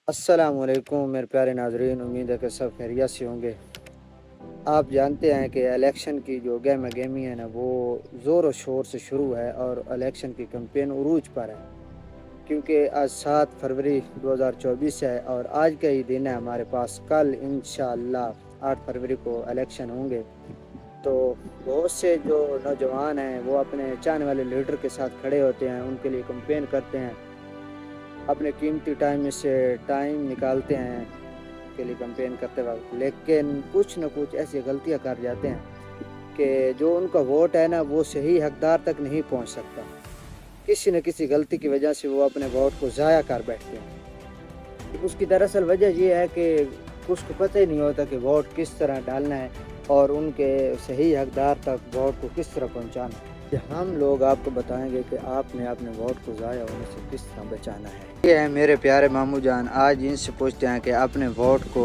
السلام علیکم میرے پیارے ناظرین، امید ہے کہ سب خیریت سے ہوں گے۔ آپ جانتے ہیں کہ الیکشن کی جو گہما گہمی ہے نا، وہ زور و شور سے شروع ہے اور الیکشن کی کمپین عروج پر ہے، کیونکہ آج 7 فروری 2024 ہے اور آج کا ہی دن ہے ہمارے پاس۔ کل انشاءاللہ 8 فروری کو الیکشن ہوں گے، تو بہت سے جو نوجوان ہیں وہ اپنے چاہنے والے لیڈر کے ساتھ کھڑے ہوتے ہیں، ان کے لیے کمپین کرتے ہیں، اپنے قیمتی ٹائم میں سے ٹائم نکالتے ہیں کے لیے کمپین کرتے وقت، لیکن کچھ نہ کچھ ایسی غلطیاں کر جاتے ہیں کہ جو ان کا ووٹ ہے نا وہ صحیح حقدار تک نہیں پہنچ سکتا۔ کسی نہ کسی غلطی کی وجہ سے وہ اپنے ووٹ کو ضائع کر بیٹھتے ہیں۔ اس کی دراصل وجہ یہ ہے کہ اس کو پتہ ہی نہیں ہوتا کہ ووٹ کس طرح ڈالنا ہے اور ان کے صحیح حقدار تک ووٹ کو کس طرح پہنچانا ہے۔ ہم لوگ آپ کو بتائیں گے کہ آپ نے اپنے ووٹ کو ضائع ہونے سے کس طرح بچانا ہے۔ یہ ہے میرے پیارے ماموں جان، آج ان سے پوچھتے ہیں کہ اپنے ووٹ کو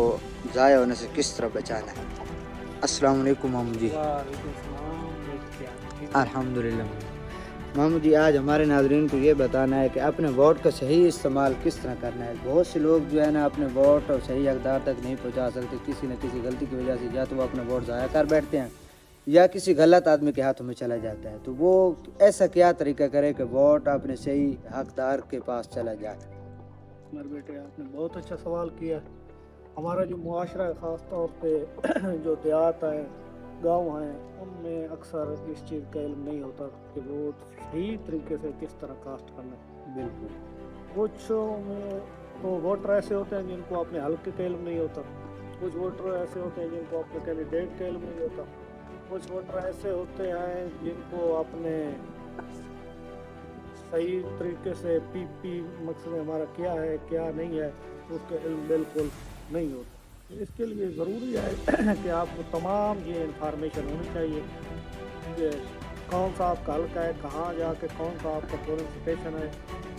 ضائع ہونے سے کس طرح بچانا ہے۔ السلام علیکم ماموں جی۔ وعلیکم السلام۔ الحمدللہ ماموں جی، آج ہمارے ناظرین کو یہ بتانا ہے کہ اپنے ووٹ کا صحیح استعمال کس طرح کرنا ہے۔ بہت سے لوگ جو ہے نا اپنے ووٹ اور صحیح حقدار تک نہیں پہنچا سکتے، کسی نہ کسی غلطی کی وجہ سے، یا تو وہ اپنا ووٹ ضائع کر بیٹھتے ہیں یا کسی غلط آدمی کے ہاتھوں میں چلا جاتا ہے۔ تو وہ ایسا کیا طریقہ کرے کہ ووٹ اپنے صحیح حقدار کے پاس چلا جائے؟ میرے بیٹے، آپ نے بہت اچھا سوال کیا۔ ہمارا جو معاشرہ ہے، خاص طور پہ جو دیہات ہیں، گاؤں ہیں، ان میں اکثر اس چیز کا علم نہیں ہوتا کہ ووٹ صحیح طریقے سے کس طرح کاسٹ کرنا ہے۔ بالکل۔ کچھ میں تو ووٹر ایسے ہوتے ہیں جن کو اپنے حلقے کا علم نہیں ہوتا، کچھ ووٹر ایسے ہوتے ہیں جن کو اپنے کینڈیڈیٹ کا علم نہیں ہوتا، کچھ ووٹر ایسے ہوتے ہیں جن کو اپنے صحیح طریقے سے پی مقصد ہمارا کیا ہے کیا نہیں ہے اس کا علم بالکل نہیں ہوتا۔ اس کے لیے ضروری ہے کہ آپ کو تمام یہ انفارمیشن ہونی چاہیے کہ کون سا آپ کا حلقہ ہے، کہاں جا کے کون سا آپ کا پولنگ اسٹیشن ہے،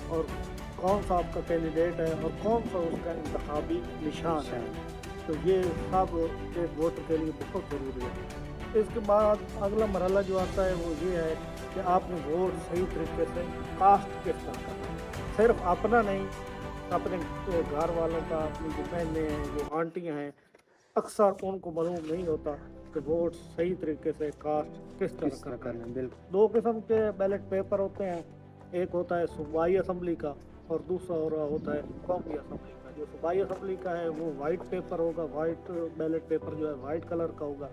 اور کون سا آپ کا کینڈیڈیٹ ہے، اور کون سا اس کا انتخابی نشان ہے۔ تو یہ سب ایک ووٹر کے لیے بہت ضروری ہے۔ اس کے بعد اگلا مرحلہ جو آتا ہے وہ یہ ہے کہ آپ نے ووٹ صحیح طریقے سے کاسٹ کس طرح کرنا ہے۔ صرف اپنا نہیں، اپنے گھر والوں کا، اپنی جو بہنیں ہیں، جو آنٹیاں ہیں، اکثر ان کو معلوم نہیں ہوتا کہ ووٹ صحیح طریقے سے کاسٹ کس طرح کرنا ہے۔ بالکل۔ 2 قسم کے بیلٹ پیپر ہوتے ہیں، ایک ہوتا ہے صوبائی اسمبلی کا اور دوسرا ہوتا ہے قومی اسمبلی کا۔ جو صوبائی اسمبلی کا ہے وہ وائٹ پیپر ہوگا، وائٹ بیلٹ پیپر جو ہے وائٹ کلر کا ہوگا،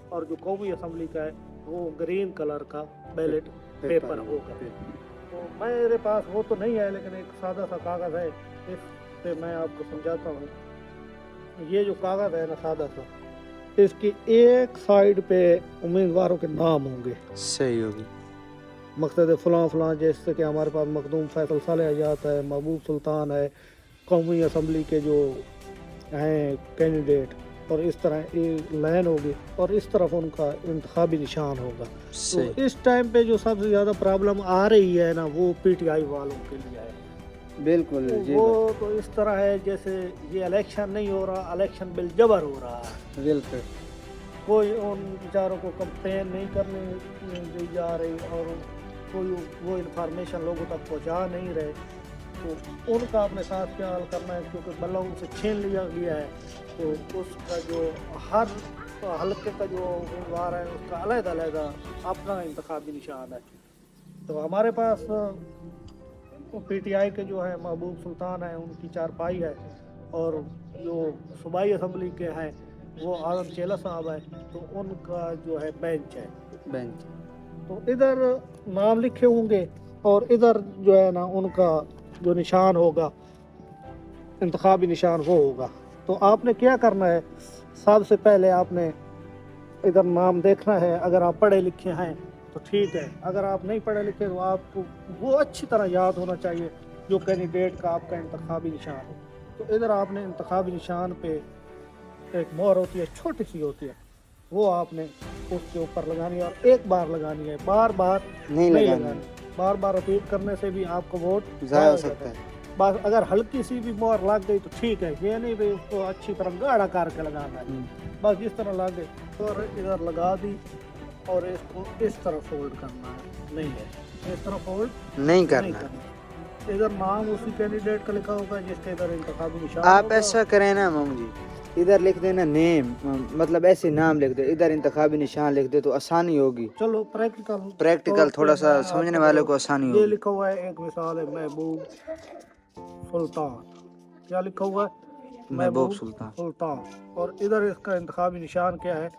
اور جو قومی اسمبلی کا ہے وہ گرین کلر کا بیلٹ پیپر ہوگا۔ تو میرے پاس وہ تو نہیں ہے، لیکن ایک سادہ سا کاغذ ہے، اس سے میں آپ کو سمجھاتا ہوں۔ یہ جو کاغذ ہے نا سادہ سا، اس کی ایک سائیڈ پہ امیدواروں کے نام ہوں گے۔ صحیح ہوگی۔ مقصد فلاں فلاں، جیسے کہ ہمارے پاس مخدوم فیصل صالح حیات ہے، محبوب سلطان ہے، قومی اسمبلی کے جو ہیں کینڈیڈیٹ، اور اس طرح ایک لائن ہوگی اور اس طرف ان کا انتخابی نشان ہوگا۔ تو اس ٹائم پہ جو سب سے زیادہ پرابلم آ رہی ہے نا وہ پی ٹی آئی والوں کے لیے ہے۔ بالکل وہ تو اس طرح ہے جیسے یہ الیکشن نہیں ہو رہا، الیکشن بل جبر ہو رہا ہے۔ بالکل۔ کوئی ان بیچاروں کو کمپین نہیں کرنے دی جا رہی، اور کوئی وہ انفارمیشن لوگوں تک پہنچا نہیں رہے۔ تو ان کا اپنے ساتھ کیا حل کرنا ہے، کیونکہ بلا ان سے چھین لیا گیا ہے، تو اس کا جو ہر حلقے کا جو امیدوار ہے اس کا علیحدہ علیحدہ اپنا انتخابی نشان ہے۔ تو ہمارے پاس پی ٹی آئی کے جو ہے محبوب سلطان ہیں، ان کی چارپائی ہے، اور جو صوبائی اسمبلی کے ہیں وہ اعظم چیلہ صاحب ہے، تو ان کا جو ہے بینچ ہے۔ بینچ۔ تو ادھر نام لکھے ہوں گے اور ادھر جو ہے نا ان کا جو نشان ہوگا، انتخابی نشان وہ ہوگا۔ تو آپ نے کیا کرنا ہے، سب سے پہلے آپ نے ادھر نام دیکھنا ہے۔ اگر آپ پڑھے لکھے ہیں تو ٹھیک ہے، اگر آپ نہیں پڑھے لکھے تو آپ کو وہ اچھی طرح یاد ہونا چاہیے جو کینڈیڈیٹ کا آپ کا انتخابی نشان ہو۔ تو ادھر آپ نے انتخابی نشان پہ ایک مہر ہوتی ہے، چھوٹی سی ہوتی ہے، وہ آپ نے اس کے اوپر لگانی ہے، اور ایک بار لگانی ہے، بار بار نہیں لگانی۔ بار بار ریپیٹ کرنے سے بھی آپ کو ووٹ ضائع ہو سکتا ہے۔ بس اگر ہلکی سی بھی مہر لگ گئی تو ٹھیک ہے، یہ نہیں بھی اس کو اچھی طرح گاڑا کر کے لگانا ہے، بس جس طرح لگ گئی اور ادھر لگا دی، اور اس کو اس طرح فولڈ کرنا ہے، نہیں ہے اس طرح فولڈ نہیں کرنا۔ इधर नाम उसी कैंडिडेट का लिखा होगा जिसके इधर इंतखाबी निशान आप होगा। ऐसा करें ना मामू जी, इधर लिख देना नेम, मतलब ऐसे नाम लिख दे, इधर इंतखाबी निशान लिख दे तो आसानी होगी। चलो प्रैक्टिकल प्रैक्टिकल थोड़ा सा मैं समझने आपको वाले को बताऊं। आसानी ये होगी। लिखा हुआ है, एक मिसाल है महबूब सुल्तान, क्या लिखा हुआ है? महबूब सुल्तान। सुल्तान। और इधर इसका इंतखाबी निशान क्या है?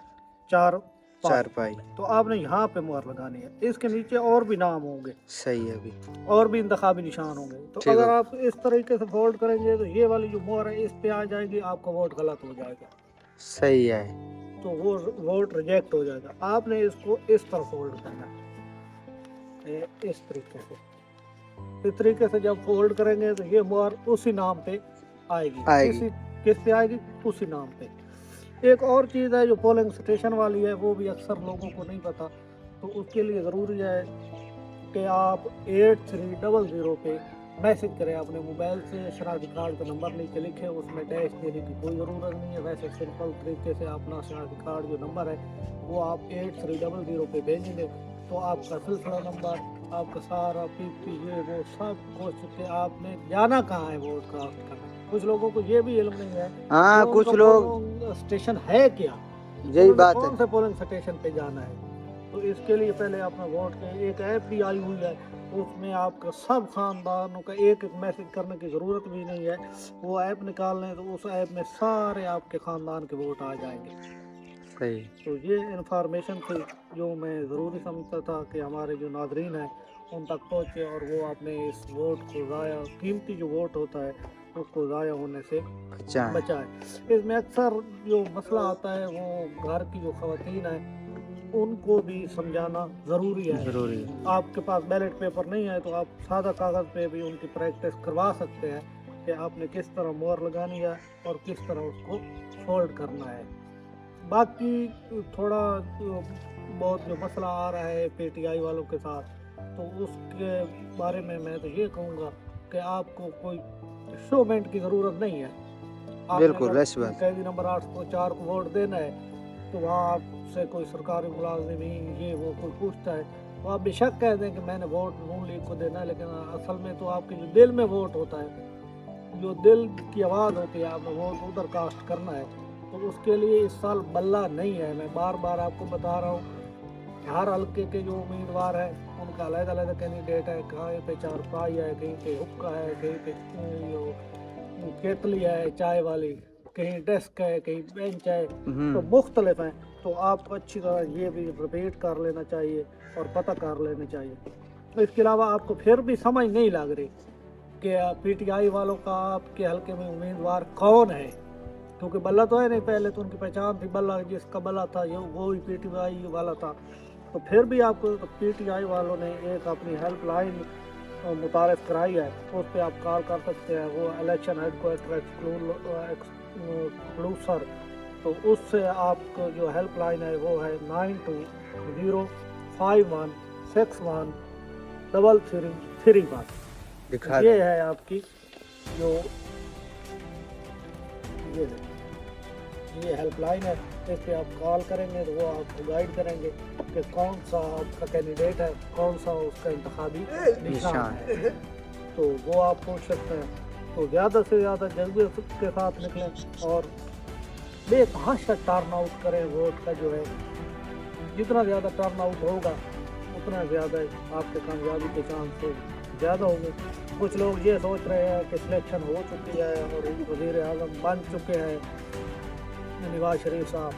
चार चार पाई। तो आपने यहाँ पे मुहर लगानी है। इसके नीचे और भी नाम होंगे, सही है अभी। और भी इंतखाबी निशान होंगे। तो ठीक अगर है। आप इस तरीके से फोल्ड करेंगे तो ये वाली जो मोहर है इस पे आ जाएगी, आपका वोट गलत हो जाएगा, सही है। तो वो वोट रिजेक्ट हो जाएगा। आपने इसको इस तरह फोल्ड करना है, इस तरीके से। इस तरीके से जब फोल्ड करेंगे तो ये मोहर उसी नाम पे आएगी। किस पे आएगी? उसी नाम पे। एक और चीज़ है जो पोलिंग स्टेशन वाली है, वो भी अक्सर लोगों को नहीं पता, तो उसके लिए ज़रूरी है कि आप 8300 पे मैसेज करें अपने मोबाइल से। शनाख्ती कार्ड का नंबर नीचे लिखे, उसमें डैश देने की कोई ज़रूरत नहीं है। वैसे सिंपल तरीके से अपना शनाख्ती कार्ड जो नंबर है वो आप 8300 पे भेजेंगे तो आपका सिलसिला नंबर, आपका सारा पीपी ये वो सब कुछ के आपने जाना कहाँ है वोट कास्ट करना। कुछ लोगों को ये भी इल्म नहीं है हाँ, कि कुछ उनका लोग, पोलिंग स्टेशन है क्या, यही बात कौन है। से पोलिंग स्टेशन पे जाना है। तो इसके लिए पहले अपना वोट के एक ऐप भी आई हुई है, उसमें आपका सब खानदानों का एक एक मैसेज करने की ज़रूरत भी नहीं है। वो ऐप निकाल लें तो उस ऐप में सारे आपके ख़ानदान के वोट आ जाएंगे। सही। तो ये इन्फॉर्मेशन थी जो मैं ज़रूरी समझता था कि हमारे जो नाज़रीन हैं उन तक पहुँचे और वो अपने इस वोट को ज़ाया, कीमती जो वोट होता है उसको ज़ाया होने से बचाए। इसमें अक्सर जो मसला आता है वो घर की जो ख़वातीन है उनको भी समझाना ज़रूरी है। आपके पास बैलेट पेपर नहीं है तो आप सादा कागज़ पे भी उनकी प्रैक्टिस करवा सकते हैं कि आपने किस तरह मोहर लगानी है और किस तरह उसको फोल्ड करना है। बाकी थोड़ा बहुत जो मसला आ रहा है पीटीआई वालों के साथ, तो उसके बारे में मैं तो ये कहूँगा कि आपको कोई शोमेंट की ज़रूरत नहीं है। बिल्कुल, कैदी नंबर 804 को वोट देना है तो वहाँ आपसे कोई सरकारी मुलाजिमीन ये वो कोई पूछता है तो आप बेशक कह दें कि मैंने वोट नून लीग को देना है, लेकिन असल में तो आपके जो दिल में वोट होता है, जो दिल की आवाज़ होती है, आपने वोट उधर कास्ट करना है। तो उसके लिए इस साल बल्ला नहीं है। मैं बार बार आपको बता रहा हूँ, हर हल्के के जो उम्मीदवार हैं उनका अलग अलग कैंडिडेट है। कहीं पे चारपाई है, कहीं पे हुक्का है, कहीं पे केतली है चाय वाली, कहीं डेस्क है, कहीं बेंच है, तो मुख्तलिफ हैं। तो आपको अच्छी तरह ये भी रिपीट कर लेना चाहिए और पता कर लेना चाहिए। इसके अलावा आपको फिर भी समझ नहीं लग रही कि पीटीआई वालों का आपके हल्के में उम्मीदवार कौन है, क्योंकि बल्ला तो है नहीं। पहले तो उनकी पहचान थी, बल्ला जिसका बल्ला था ये वो ही पीटीआई वाला था। तो फिर भी आपको पीटीआई वालों ने एक अपनी हेल्पलाइन मुतारफ़ कराई है, उस पर आप कॉल कर सकते हैं। वो इलेक्शन हेडक्वार्टर एक्सक्लूसिव, तो उससे आपको जो हेल्पलाइन है वो है 9205161331। ये है आपकी जो ये हेल्पलाइन है। इस पे आप कॉल करेंगे तो वो आपको गाइड करेंगे कि कौन सा आपका कैंडिडेट है, कौन सा उसका इंतखाबी निशान है, तो वो आप पूछ सकते हैं। तो ज़्यादा से ज़्यादा जज्बे के साथ निकलें और बेतहाशा टर्न आउट करें। वोट का जो है जितना ज़्यादा टर्न आउट होगा उतना ज़्यादा आपके कामयाबी के चांस ज़्यादा होंगे। कुछ लोग ये सोच रहे हैं कि सिलेक्शन हो चुकी है और वज़ीर आज़म बन चुके हैं नवाज शरीफ साहब,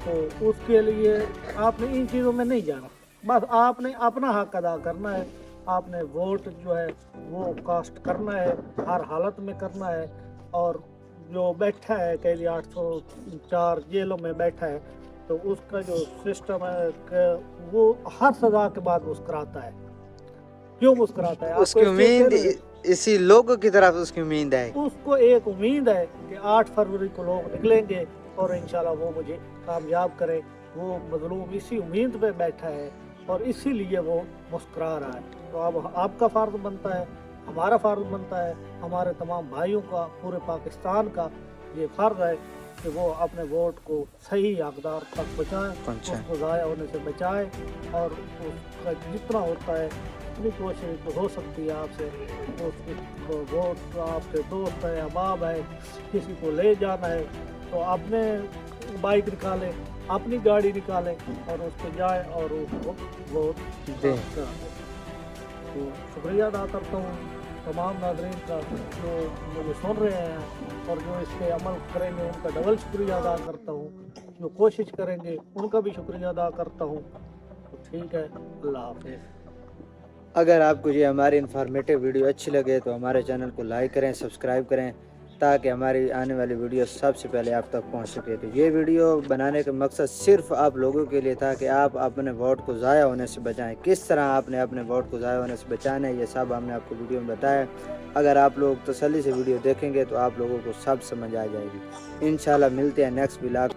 तो उसके लिए आपने इन चीज़ों में नहीं जाना। बस आपने अपना हक अदा करना है। आपने वोट जो है वो कास्ट करना है, हर हालत में करना है। और जो बैठा है कैदी 804 जेलों में बैठा है, तो उसका जो सिस्टम है कि वो हर सज़ा के बाद मुस्कुराता है। क्यों मुस्कुराता है? उसकी उम्मीद इसी लोगों की तरफ उसकी उम्मीद है। उसको एक उम्मीद है कि 8 फरवरी को लोग निकलेंगे और इंशाल्लाह वो मुझे कामयाब करे। वो मजलूम इसी उम्मीद पे बैठा है और इसीलिए वो मुस्कुरा रहा है। तो अब आपका फ़र्ज बनता है, हमारा फ़र्ज बनता है, हमारे तमाम भाइयों का, पूरे पाकिस्तान का ये फ़र्ज है कि वो अपने वोट को सही हकदार तक पहुँचाएँ, उसको ज़ाया होने से बचाएँ और उसका जितना होता है जितनी कोशिश हो सकती है आपसे, वोट आपके दोस्त है, अहबाब है, किसी को ले जाना है तो अपने बाइक निकालें, अपनी गाड़ी निकालें और उस पर जाए और उसको वोट दें। कराएं। तो शुक्रिया अदा करता हूँ तमाम नाज़रीन का जो मुझे सुन रहे हैं और जो इस पे अमल करेंगे उनका डबल शुक्रिया अदा करता हूँ, जो कोशिश करेंगे उनका भी शुक्रिया अदा करता हूँ। तो ठीक है, अल्लाह हाफ़िज़। अगर आपको ये हमारी इन्फॉर्मेटिव वीडियो अच्छी लगे तो हमारे चैनल को लाइक करें, सब्सक्राइब करें, ताकि हमारी आने वाली वीडियो सबसे पहले आप तक पहुंच सके। तो ये वीडियो बनाने का मकसद सिर्फ आप लोगों के लिए था कि आप अपने वोट को ज़ाया होने से बचाएं। किस तरह आपने अपने वोट को ज़ाया होने से बचाना है, ये सब हमने आपको वीडियो में बताया। अगर आप लोग तसल्ली से वीडियो देखेंगे तो आप लोगों को सब समझ आ जाएगी। इंशाल्लाह मिलते हैं नेक्स्ट व्लॉग।